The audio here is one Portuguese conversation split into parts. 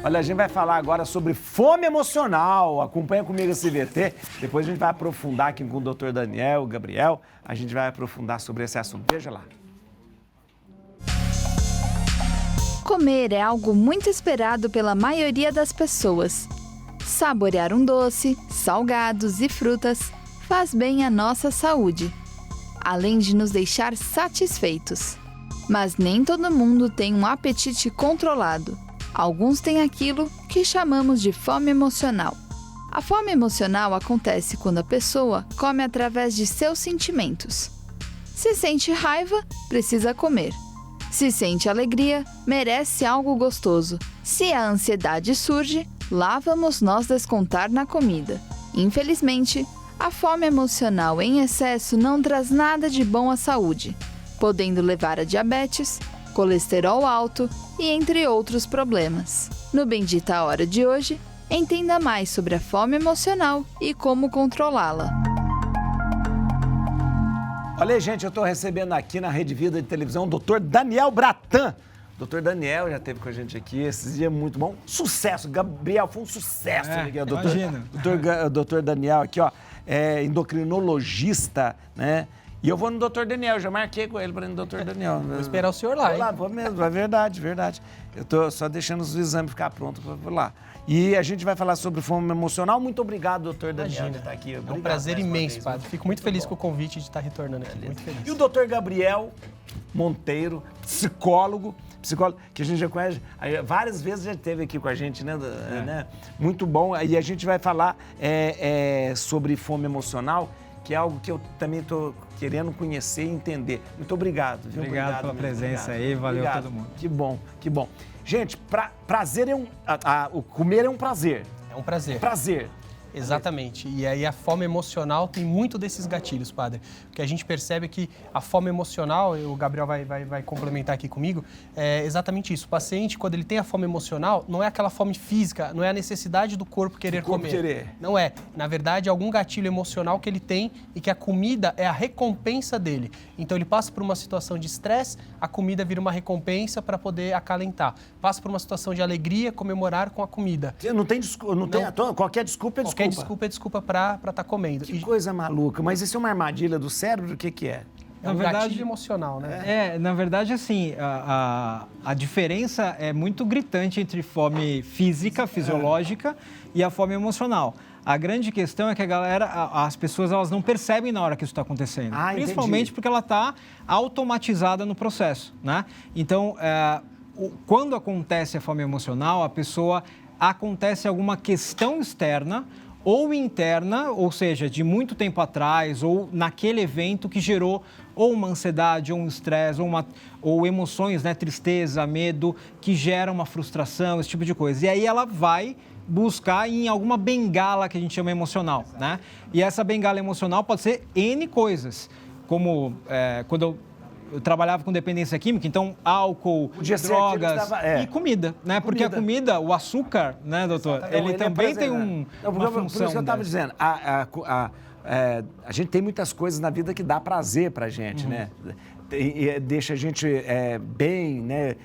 Olha, a gente vai falar agora sobre fome emocional. Acompanha comigo esse VT. Depois a gente vai aprofundar aqui com o Dr. Daniel, o Gabriel. A gente vai aprofundar sobre esse assunto. Veja lá. Comer é algo muito esperado pela maioria das pessoas. Saborear um doce, salgados e frutas faz bem à nossa saúde, além de nos deixar satisfeitos. Mas nem todo mundo tem um apetite controlado. Alguns têm aquilo que chamamos de fome emocional. A fome emocional acontece quando a pessoa come através de seus sentimentos. Se sente raiva, precisa comer. Se sente alegria, merece algo gostoso. Se a ansiedade surge, lá vamos nós descontar na comida. Infelizmente, a fome emocional em excesso não traz nada de bom à saúde, podendo levar a diabetes, colesterol alto e entre outros problemas. No Bendita Hora de hoje, entenda mais sobre a fome emocional e como controlá-la. Olha aí, gente, eu estou recebendo aqui na Rede Vida de Televisão o Dr. Daniel Bratan. Dr. Daniel já esteve com a gente aqui, esse dia é muito bom. Sucesso, Gabriel, foi um sucesso. Imagina. Dr. Daniel aqui, ó, é endocrinologista, né? E eu vou no Dr. Daniel, já marquei com ele para ir no Dr. Daniel. Vou esperar o senhor lá, hein? Vou mesmo, é verdade, verdade. Eu tô só deixando os exames ficar prontos para lá. E a gente vai falar sobre fome emocional. Muito obrigado, Dr. Daniel, de estar aqui. Obrigado, é um prazer imenso, padre. Fico muito feliz com o convite de estar retornando aqui. Muito feliz. E o Dr. Gabriel Monteiro, psicólogo, que a gente já conhece, várias vezes já esteve aqui com a gente, né? Muito bom. E a gente vai falar sobre fome emocional, que é algo que eu também estou querendo conhecer e entender. Muito obrigado. Viu? Obrigado pela presença aí, valeu obrigado. Todo mundo. Que bom, que bom. Gente, prazer o comer é um prazer. É um prazer. Prazer. Exatamente. E aí a fome emocional tem muito desses gatilhos, padre. Porque a gente percebe que a fome emocional, o Gabriel vai complementar aqui comigo, é exatamente isso. O paciente, quando ele tem a fome emocional, não é aquela fome física, não é a necessidade do corpo querer comer. Não é. Na verdade, é algum gatilho emocional que ele tem e que a comida é a recompensa dele. Então ele passa por uma situação de estresse, a comida vira uma recompensa para poder acalentar. Passa por uma situação de alegria, comemorar com a comida. Não tem desculpa, qualquer desculpa é desculpa. Qualquer desculpa é desculpa para estar comendo. Que coisa maluca. Mas isso é uma armadilha do cérebro? O que é? É um gatilho emocional, né? Na verdade, assim, a diferença é muito gritante entre fome física, fisiológica e a fome emocional. A grande questão é que as pessoas elas não percebem na hora que isso está acontecendo. Principalmente entendi. Porque ela está automatizada no processo, né? Então, quando acontece a fome emocional, acontece alguma questão externa ou interna, ou seja, de muito tempo atrás, ou naquele evento que gerou ou uma ansiedade, ou um estresse, ou emoções, né, tristeza, medo, que geram uma frustração, esse tipo de coisa. E aí ela vai buscar em alguma bengala que a gente chama emocional, né? E essa bengala emocional pode ser N coisas, como quando eu trabalhava com dependência química, então álcool, drogas e comida, né? Porque a comida, o açúcar, né, doutor, ele também tem uma função. Por isso que eu estava dizendo, a gente tem muitas coisas na vida que dá prazer pra gente, né? E deixa a gente bem, né,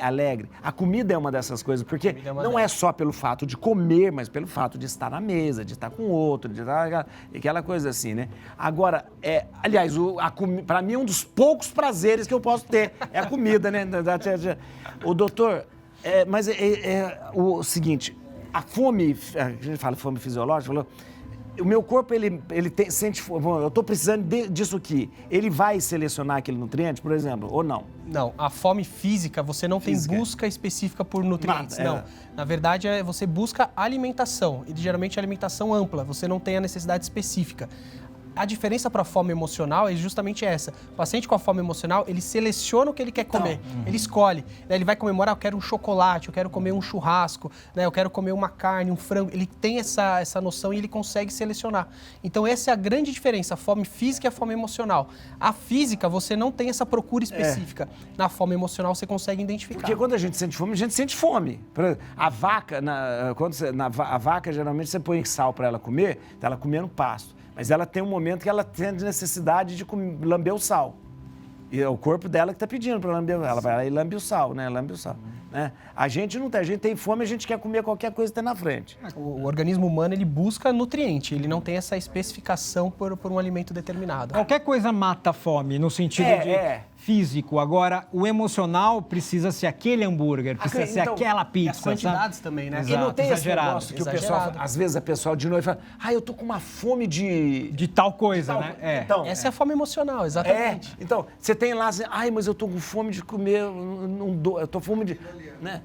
alegre. A comida é uma dessas coisas, porque não é só pelo fato de comer, mas pelo fato de estar na mesa, de estar com o outro, de estar aquela coisa assim, né? Agora, aliás, para mim, um dos poucos prazeres que eu posso ter é a comida, né? O doutor, mas o seguinte, a fome, a gente fala fome fisiológica, falou... O meu corpo, ele sente fome. Eu estou precisando disso aqui. Ele vai selecionar aquele nutriente, por exemplo, ou não? Não, a fome física, você não tem busca específica por nutrientes, não. Na verdade, você busca alimentação, e geralmente alimentação ampla, você não tem a necessidade específica. A diferença para a fome emocional é justamente essa. O paciente com a fome emocional, ele seleciona o que ele quer comer. Ele escolhe. Né? Ele vai comemorar, eu quero um chocolate, eu quero comer um churrasco, né? Eu quero comer uma carne, um frango. Ele tem essa noção e ele consegue selecionar. Então, essa é a grande diferença, a fome física e a fome emocional. A física, você não tem essa procura específica. Na fome emocional, você consegue identificar. Porque quando a gente sente fome, a gente sente fome. A vaca, a vaca, geralmente, você põe sal para ela comer, tá ela comendo pasto. Mas ela tem um momento que ela tem necessidade de lamber o sal. E é o corpo dela que está pedindo para lamber. Ela vai lá e lambe o sal, né? Lambe o sal. né? A gente não tem, a gente tem fome, a gente quer comer qualquer coisa que tem na frente. O organismo humano, ele busca nutriente, ele não tem essa especificação por um alimento determinado. Qualquer coisa mata a fome, no sentido físico. Agora, o emocional precisa ser aquele hambúrguer, precisa ser aquela pizza. As quantidades também, né? E não tem exagerado. esse negócio que o pessoal, às vezes a pessoa de noite fala, eu tô com uma fome de tal coisa, né? Então, essa é a fome emocional, exatamente. Então, você tem lá, mas eu tô com fome de comer, eu tô com fome de... Né?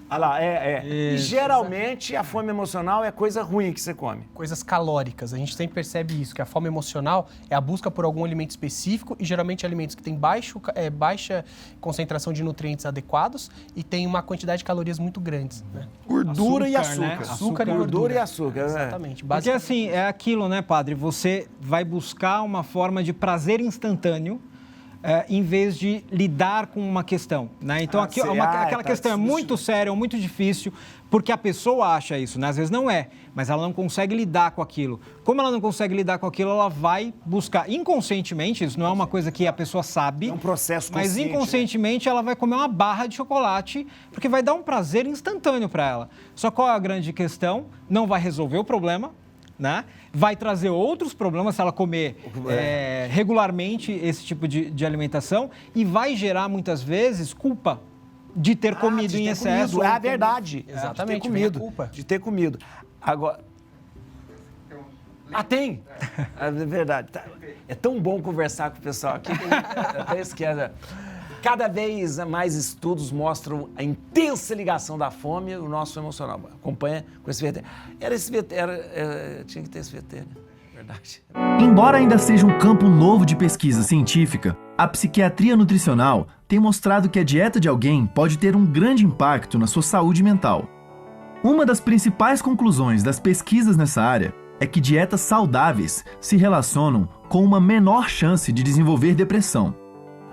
Olha lá, E geralmente a fome emocional é coisa ruim que você come. Coisas calóricas. A gente sempre percebe isso, que a fome emocional é a busca por algum alimento específico e geralmente alimentos que têm baixa concentração de nutrientes adequados e tem uma quantidade de calorias muito grandes. Né? Gordura e açúcar. Né? Açúcar e gordura. Gordura e açúcar. Exatamente. Porque assim, é aquilo, né, padre? Você vai buscar uma forma de prazer instantâneo em vez de lidar com uma questão, né? Então, aquela questão é muito séria, é muito difícil, porque a pessoa acha isso, né? Às vezes não é, mas ela não consegue lidar com aquilo. Como ela não consegue lidar com aquilo, ela vai buscar inconscientemente, isso não é uma coisa que a pessoa sabe. É um processo consciente. Mas inconscientemente ela vai comer uma barra de chocolate, porque vai dar um prazer instantâneo para ela. Só qual é a grande questão? Não vai resolver o problema, né? Vai trazer outros problemas se ela comer regularmente esse tipo de alimentação e vai gerar, muitas vezes, culpa de ter comido em excesso. É a verdade. Exatamente, de ter comido. Agora... tem! É verdade. É tão bom conversar com o pessoal aqui que até esquece. Cada vez mais estudos mostram a intensa ligação da fome e o nosso emocional. Acompanha com esse VT. Tinha que ter esse VT, né? Verdade. Embora ainda seja um campo novo de pesquisa científica, a psiquiatria nutricional tem mostrado que a dieta de alguém pode ter um grande impacto na sua saúde mental. Uma das principais conclusões das pesquisas nessa área é que dietas saudáveis se relacionam com uma menor chance de desenvolver depressão.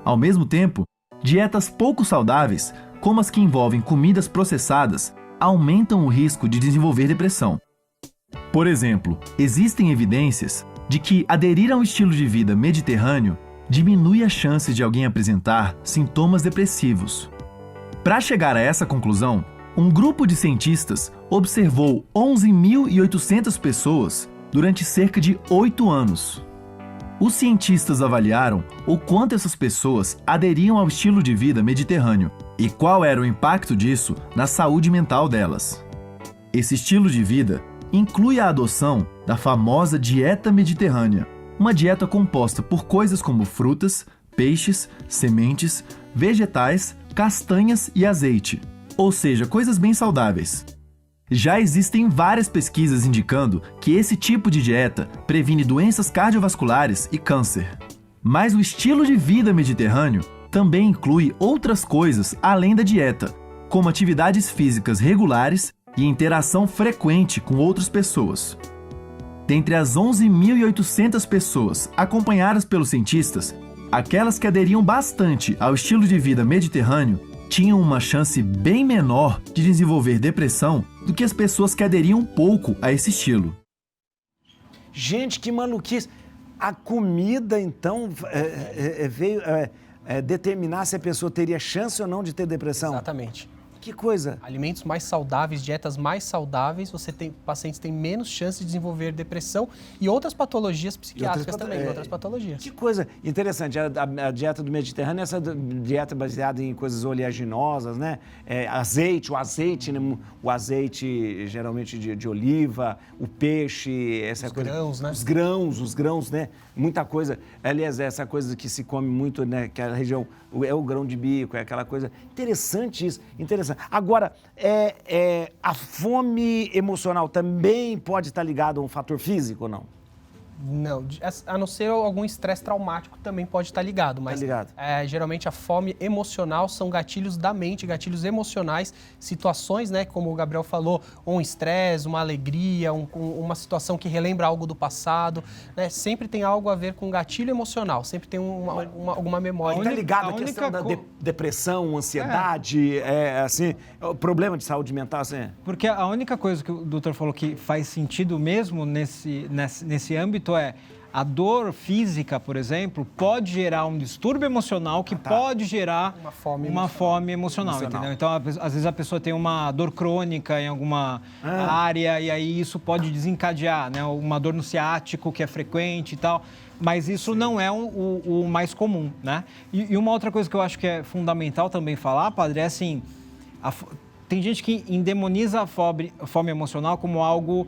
Ao mesmo tempo, dietas pouco saudáveis, como as que envolvem comidas processadas, aumentam o risco de desenvolver depressão. Por exemplo, existem evidências de que aderir a um estilo de vida mediterrâneo diminui as chances de alguém apresentar sintomas depressivos. Para chegar a essa conclusão, um grupo de cientistas observou 11.800 pessoas durante cerca de 8 anos. Os cientistas avaliaram o quanto essas pessoas aderiam ao estilo de vida mediterrâneo e qual era o impacto disso na saúde mental delas. Esse estilo de vida inclui a adoção da famosa dieta mediterrânea, uma dieta composta por coisas como frutas, peixes, sementes, vegetais, castanhas e azeite, ou seja, coisas bem saudáveis. Já existem várias pesquisas indicando que esse tipo de dieta previne doenças cardiovasculares e câncer. Mas o estilo de vida mediterrâneo também inclui outras coisas além da dieta, como atividades físicas regulares e interação frequente com outras pessoas. Dentre as 11.800 pessoas acompanhadas pelos cientistas, aquelas que aderiam bastante ao estilo de vida mediterrâneo tinham uma chance bem menor de desenvolver depressão do que as pessoas que aderiam pouco a esse estilo. Gente, que maluquice! A comida, então, veio determinar se a pessoa teria chance ou não de ter depressão? Exatamente. Que coisa! Alimentos mais saudáveis, dietas mais saudáveis, pacientes têm menos chance de desenvolver depressão e outras patologias psiquiátricas também, outras patologias. Que coisa interessante, a dieta do Mediterrâneo, essa dieta baseada em coisas oleaginosas, né? O azeite geralmente de oliva, o peixe, grãos, né? Os grãos, né? Muita coisa. Aliás, essa coisa que se come muito, né? Que a região é o grão de bico, é aquela coisa. Interessante isso, interessante. Agora, a fome emocional também pode estar ligada a um fator físico ou não? Não, a não ser algum estresse traumático também pode estar ligado, mas geralmente a fome emocional são gatilhos da mente, gatilhos emocionais, situações, né, como o Gabriel falou, um estresse, uma alegria, uma situação que relembra algo do passado, né, sempre tem algo a ver com gatilho emocional, sempre tem alguma memória. Está ligado à questão da depressão, ansiedade, assim, problema de saúde mental, assim? Porque a única coisa que o doutor falou que faz sentido mesmo nesse âmbito A dor física, por exemplo, pode gerar um distúrbio emocional que pode gerar uma fome emocional, entendeu? Então, às vezes a pessoa tem uma dor crônica em alguma área e aí isso pode desencadear, né? Uma dor no ciático que é frequente e tal, mas isso não é o mais comum, né? E uma outra coisa que eu acho que é fundamental também falar, padre, é assim, tem gente que endemoniza a fome emocional como algo...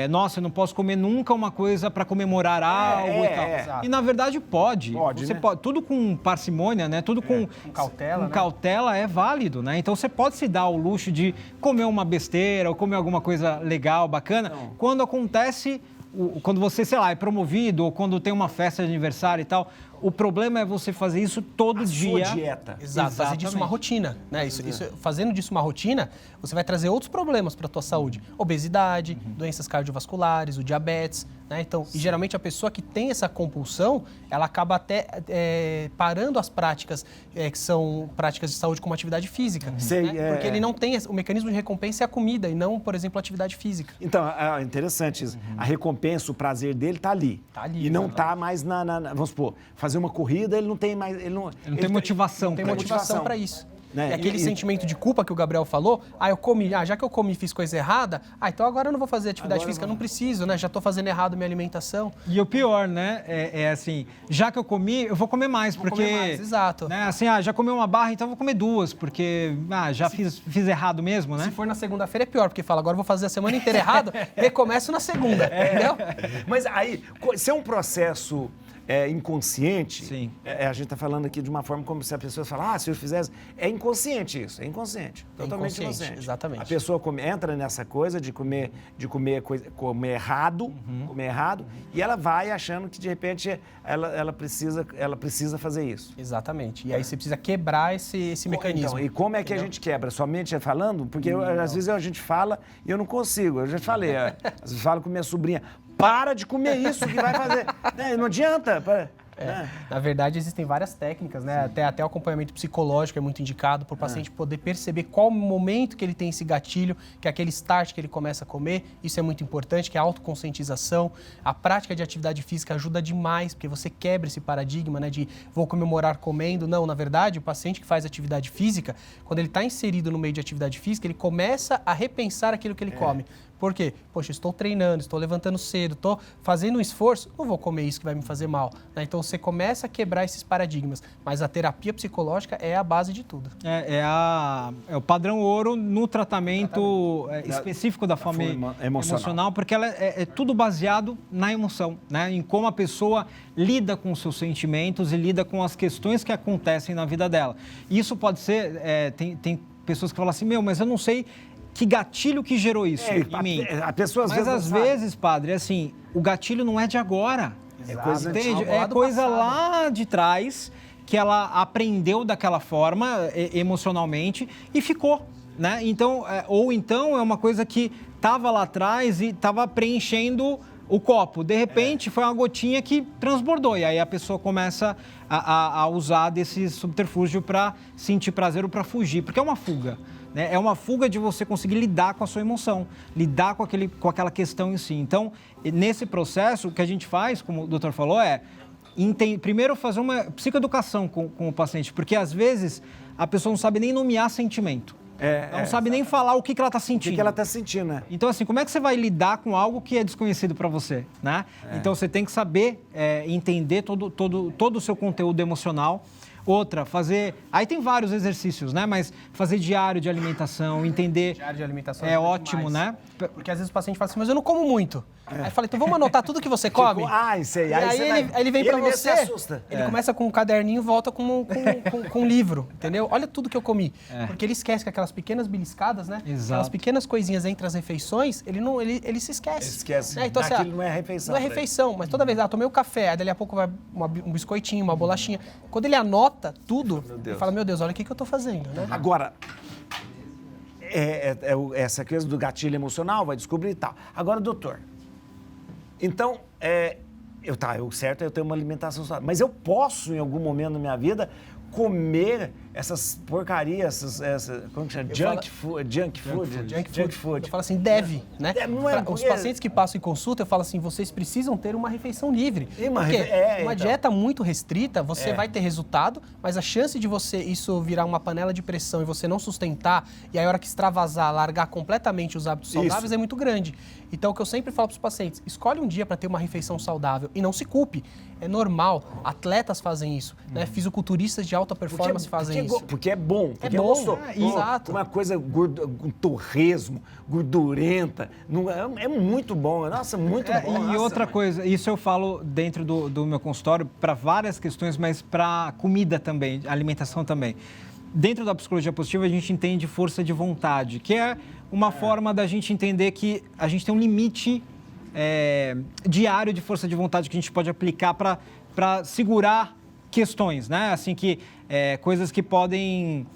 nossa, eu não posso comer nunca uma coisa para comemorar algo e tal. E na verdade pode. Você pode, tudo com parcimônia, né? Tudo com cautela. Com cautela é válido, né? Então você pode se dar o luxo de comer uma besteira ou comer alguma coisa legal, bacana, quando acontece, quando você, sei lá, é promovido ou quando tem uma festa de aniversário e tal. O problema é você fazer isso todo dia. Sua dieta. Exato, fazer disso uma rotina, né? Fazendo disso uma rotina, você vai trazer outros problemas para a tua saúde. Obesidade, doenças cardiovasculares, o diabetes, né? Então, e geralmente a pessoa que tem essa compulsão, ela acaba até parando as práticas que são práticas de saúde como atividade física. Né? Porque ele não tem o mecanismo de recompensa é a comida e não, por exemplo, a atividade física. Então, é interessante isso. A recompensa, o prazer dele está ali. Está ali. E não está mais vamos supor, fazer uma corrida, ele não tem mais... Ele não tem motivação. Não tem motivação para isso. Né? É aquele sentimento de culpa que o Gabriel falou, eu comi, já que eu comi e fiz coisa errada, então agora eu não vou fazer atividade física, não preciso, né? Já estou fazendo errado minha alimentação. E o pior, né, é assim, já que eu comi, eu vou comer mais, porque... Comer mais, exato. Né, assim, já comi uma barra, então eu vou comer duas, porque já fiz errado mesmo, né? Se for na segunda-feira é pior, porque fala, agora eu vou fazer a semana inteira errado, recomeço na segunda, entendeu? Mas aí, se é um processo... inconsciente, Sim. A gente está falando aqui de uma forma como se a pessoa fala, se eu fizesse... É inconsciente isso, é inconsciente. Totalmente inconsciente. Exatamente. A pessoa entra nessa coisa de comer errado, comer errado, e ela vai achando que, de repente, ela precisa fazer isso. Exatamente. E aí você precisa quebrar esse mecanismo. Então, e como é que a gente quebra? Somente falando? Porque às vezes a gente fala e eu não consigo. Eu já falei, às vezes falo com minha sobrinha, para de comer isso que vai fazer. Não adianta. Na verdade, existem várias técnicas, né? Até o acompanhamento psicológico é muito indicado para o paciente poder perceber qual o momento que ele tem esse gatilho, que é aquele start que ele começa a comer. Isso é muito importante, que é a autoconscientização. A prática de atividade física ajuda demais, porque você quebra esse paradigma, né? De vou comemorar comendo. Não, na verdade, o paciente que faz atividade física, quando ele está inserido no meio de atividade física, ele começa a repensar aquilo que ele come. Por quê? Poxa, estou treinando, estou levantando cedo, estou fazendo um esforço, não vou comer isso que vai me fazer mal. Né? Então, você começa a quebrar esses paradigmas. Mas a terapia psicológica é a base de tudo. É o padrão ouro no tratamento específico da fome emocional, porque ela é tudo baseado na emoção, né? Em como a pessoa lida com os seus sentimentos e lida com as questões que acontecem na vida dela. Isso pode ser... Tem pessoas que falam assim, mas eu não sei... Que gatilho que gerou isso em mim? A pessoa às vezes, padre, assim, o gatilho não é de agora. É coisa lá de trás que ela aprendeu daquela forma emocionalmente e ficou, né? Então, ou então é uma coisa que estava lá atrás e estava preenchendo o copo. De repente, foi uma gotinha que transbordou e aí a pessoa começa a usar desse subterfúgio para sentir prazer ou para fugir, porque é uma fuga. É uma fuga de você conseguir lidar com a sua emoção, lidar com aquela questão em si. Então, nesse processo, o que a gente faz, como o doutor falou, primeiro fazer uma psicoeducação com o paciente, porque às vezes a pessoa não sabe nem nomear sentimento. Ela não sabe nem falar o que ela está sentindo. O que ela está sentindo, né? Então, assim, como é que você vai lidar com algo que é desconhecido para você, né? Então, você tem que saber entender todo o seu conteúdo emocional. Outra, aí tem vários exercícios, né? Mas fazer diário de alimentação, entender... Diário de alimentação é ótimo, demais. Né? Porque às vezes o paciente fala assim, mas eu não como muito. Aí fala, então vamos anotar tudo que você come? Sei. Aí ele vem pra você, se assusta. Ele começa com um caderninho e volta com um livro, entendeu? Olha tudo que eu comi. Porque ele esquece que aquelas pequenas beliscadas, né? Exato. Aquelas pequenas coisinhas entre as refeições, ele se esquece. Ele esquece. Né? Então, aquilo não é refeição. Não é refeição, mas toda vez, tomei um café, aí dali a pouco vai um biscoitinho, uma bolachinha. Quando ele anota tudo, ele fala, meu Deus, olha o que eu tô fazendo, né? Agora, essa coisa do gatilho emocional, vai descobrir e tal. Agora, doutor, então, o certo é eu ter uma alimentação saudável. Mas eu posso, em algum momento da minha vida, comer essas porcarias, como que chama? Junk food. Eu falo assim, deve, né? Não é, Os pacientes que passam em consulta, eu falo assim, vocês precisam ter uma refeição livre. Uma então. dieta muito restrita, você vai ter resultado, mas a chance de isso virar uma panela de pressão e você não sustentar, e aí a hora que extravasar, largar completamente os hábitos saudáveis é muito grande. Então, o que eu sempre falo para os pacientes, escolhe um dia para ter uma refeição saudável e não se culpe. É normal, atletas fazem isso, né? Fisiculturistas de alta performance fazem isso. Porque é bom, porque é gostoso. Exato. Uma coisa com torresmo, gordurenta, é muito bom. Nossa, muito bom. E outra coisa, isso eu falo dentro do meu consultório para várias questões, mas para comida também, alimentação também. Dentro da psicologia positiva, a gente entende força de vontade, que é uma forma da gente entender que a gente tem um limite diário de força de vontade que a gente pode aplicar para segurar questões, né? Assim que coisas que podem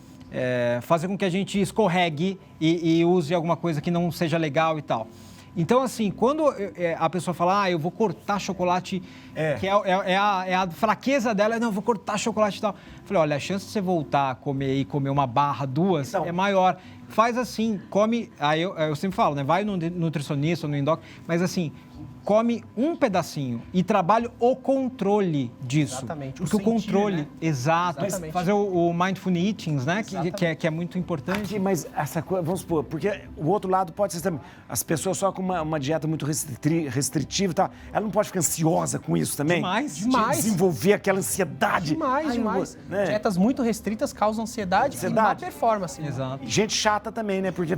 fazer com que a gente escorregue e use alguma coisa que não seja legal e tal. Então, assim, quando a pessoa fala, eu vou cortar chocolate, que é a fraqueza dela, não, eu vou cortar chocolate e tal. Eu falei, olha, a chance de você voltar a comer e comer uma barra, duas, é maior. Faz assim, come, aí eu sempre falo, né, vai no nutricionista, no endócrino, mas assim, come um pedacinho e trabalhe o controle disso. Exatamente. Porque o controle, né? Exato. Exatamente. Fazer o mindful eating, né? Que é muito importante. Aqui, mas essa coisa, vamos supor, porque o outro lado pode ser também, as pessoas só com uma dieta muito restritiva e tal, ela não pode ficar ansiosa com isso também? Demais. Desenvolver aquela ansiedade. Demais. Né? Dietas muito restritas causam ansiedade e má performance. Exato. Gente chata também, né? Porque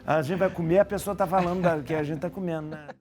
a gente vai comer, a pessoa tá falando que a gente tá comendo, né?